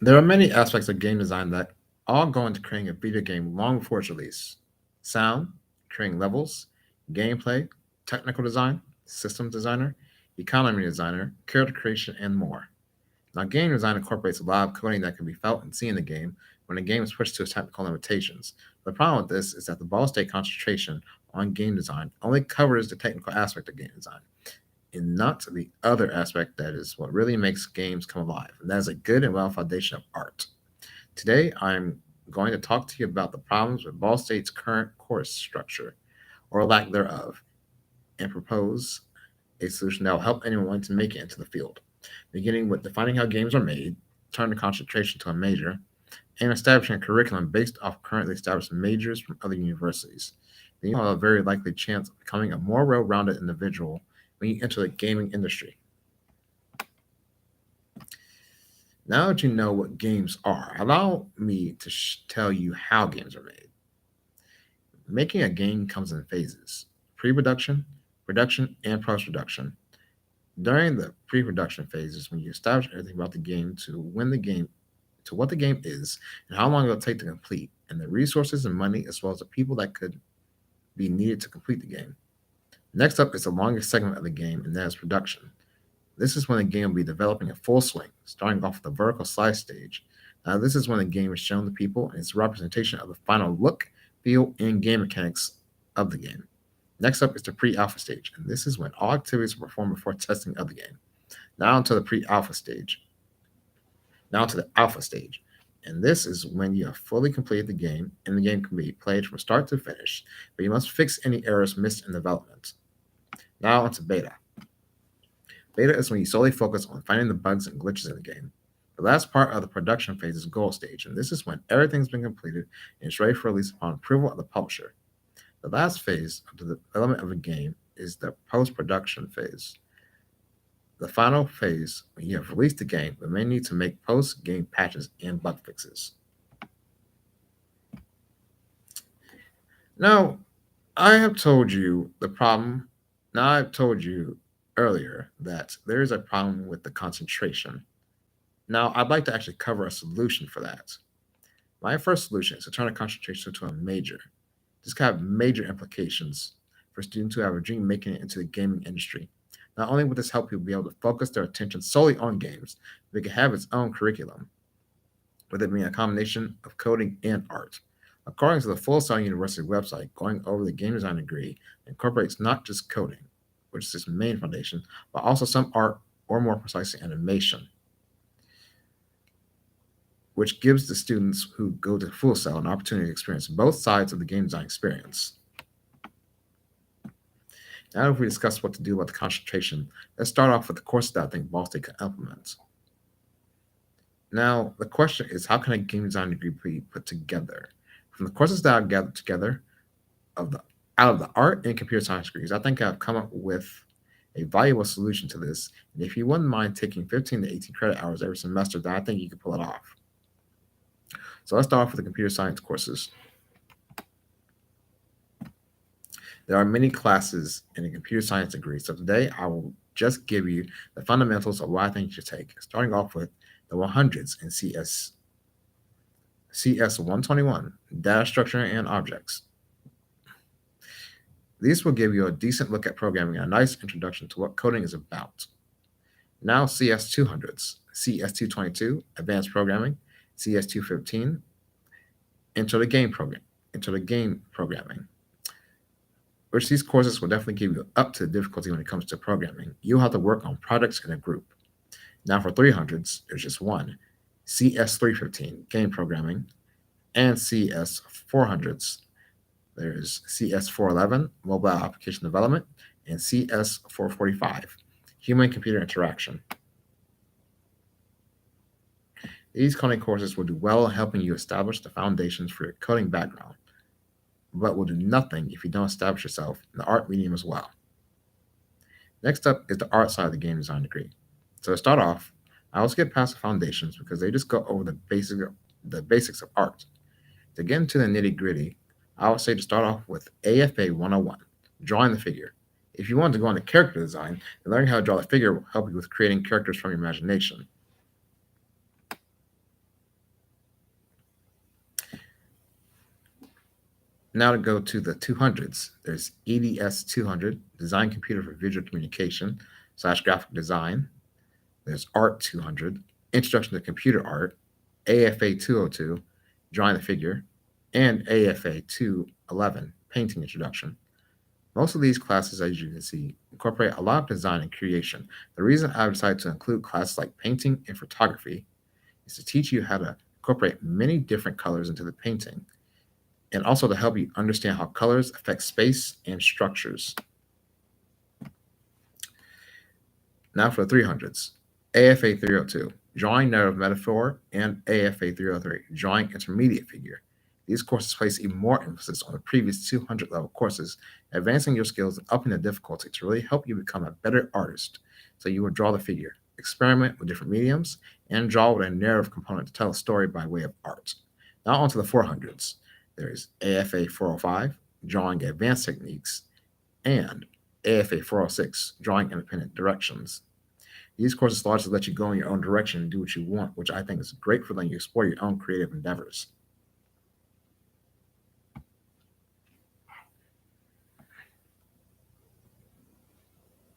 There are many aspects of game design that all go into creating a video game long before its release: sound, creating levels, gameplay, technical design, systems designer, economy designer, character creation, and more. Now, game design incorporates a lot of coding that can be felt and seen in the game when a game is pushed to its technical limitations. The problem with this is that the ball state concentration on game design only covers the technical aspect of game design and not the other aspect that is what really makes games come alive, and that is a good and well foundation of art. Today, I'm going to talk to you about the problems with Ball State's current course structure, or lack thereof, and propose a solution that will help anyone wanting to make it into the field, beginning with defining how games are made, turning concentration to a major, and establishing a curriculum based off currently established majors from other universities. Then you have a very likely chance of becoming a more well rounded individual when you enter the gaming industry. Now that you know what games are, allow me to tell you how games are made. Making a game comes in phases: pre production, production, and post production. During the pre production phases, when you establish everything about the game to when the game to what the game is and how long it'll take to complete, and the resources and money as well as the people that could be needed to complete the game. Next up is the longest segment of the game, and that is production. This is when the game will be developing in full swing, starting off with the vertical slice stage. Now, this is when the game is shown to people and it's a representation of the final look, feel, and game mechanics of the game. Next up is the pre alpha stage, and this is when all activities are performed before testing of the game. Now, to the pre alpha stage. Now, to the alpha stage. And this is when you have fully completed the game, and the game can be played from start to finish, but you must fix any errors missed in development. Now, onto beta. Beta is when you solely focus on finding the bugs and glitches in the game. The last part of the production phase is goal stage, and this is when everything's been completed and it's ready for release upon approval of the publisher. The last phase of the development of a game is the post production phase. The final phase when you have released the game but may need to make post game patches and bug fixes. Now, I have told you the problem. Now, I've told you earlier that there is a problem with the concentration. Now, I'd like to actually cover a solution for that. My first solution is to turn a concentration to a major. This can have major implications for students who have a dream making it into the gaming industry. Not only will this help people be able to focus their attention solely on games, but it can have its own curriculum, with it being a combination of coding and art. According to the Full Sail University website, going over the game design degree incorporates not just coding, which is its main foundation, but also some art, or more precisely animation, which gives the students who go to Full Sail an opportunity to experience both sides of the game design experience. Now, if we discuss what to do about the concentration, let's start off with the courses that I think Ball State can implement. Now, the question is, how can a game design degree be put together? From the courses that I've gathered together of the out of the art and computer science degrees, I think I've come up with a valuable solution to this. And if you wouldn't mind taking 15 to 18 credit hours every semester, then I think you could pull it off. So let's start off with the computer science courses. There are many classes in the computer science degree, so today I will just give you the fundamentals of what I think you should take, starting off with the 100s in CS 121, data structure and objects. These will give you a decent look at programming and a nice introduction to what coding is about. Now CS 200s, CS 222, advanced programming, CS 215, into the game programming, which these courses will definitely give you up to the difficulty when it comes to programming. You'll have to work on projects in a group. Now for 300s, there's just one, CS 315, game programming, and CS 400s. There's CS 411, mobile application development, and CS 445, human computer interaction. These coding courses will do well in helping you establish the foundations for your coding background, but will do nothing if you don't establish yourself in the art medium as well. Next up is the art side of the game design degree. So to start off, I will skip past the foundations because they just go over the basics of art. To get into the nitty gritty, I would say to start off with AFA 101, drawing the figure. If you want to go into character design, then learning how to draw the figure will help you with creating characters from your imagination. Now to go to the 200s, there's EDS 200, Design Computer for Visual Communication / Graphic Design. There's Art 200, Introduction to Computer Art, AFA 202, Drawing the Figure, and AFA 211, Painting Introduction. Most of these classes, as you can see, incorporate a lot of design and creation. The reason I decided to include classes like painting and photography is to teach you how to incorporate many different colors into the painting, and also to help you understand how colors affect space and structures. Now for the 300s, AFA 302, Drawing Narrative Metaphor, and AFA 303, Drawing Intermediate Figure. These courses place even more emphasis on the previous 200 level courses, advancing your skills and upping the difficulty to really help you become a better artist. So you will draw the figure, experiment with different mediums, and draw with a narrative component to tell a story by way of art. Now on to the 400s. There is AFA 405, Drawing Advanced Techniques, and AFA 406, Drawing Independent Directions. These courses largely let you go in your own direction and do what you want, which I think is great for letting you explore your own creative endeavors.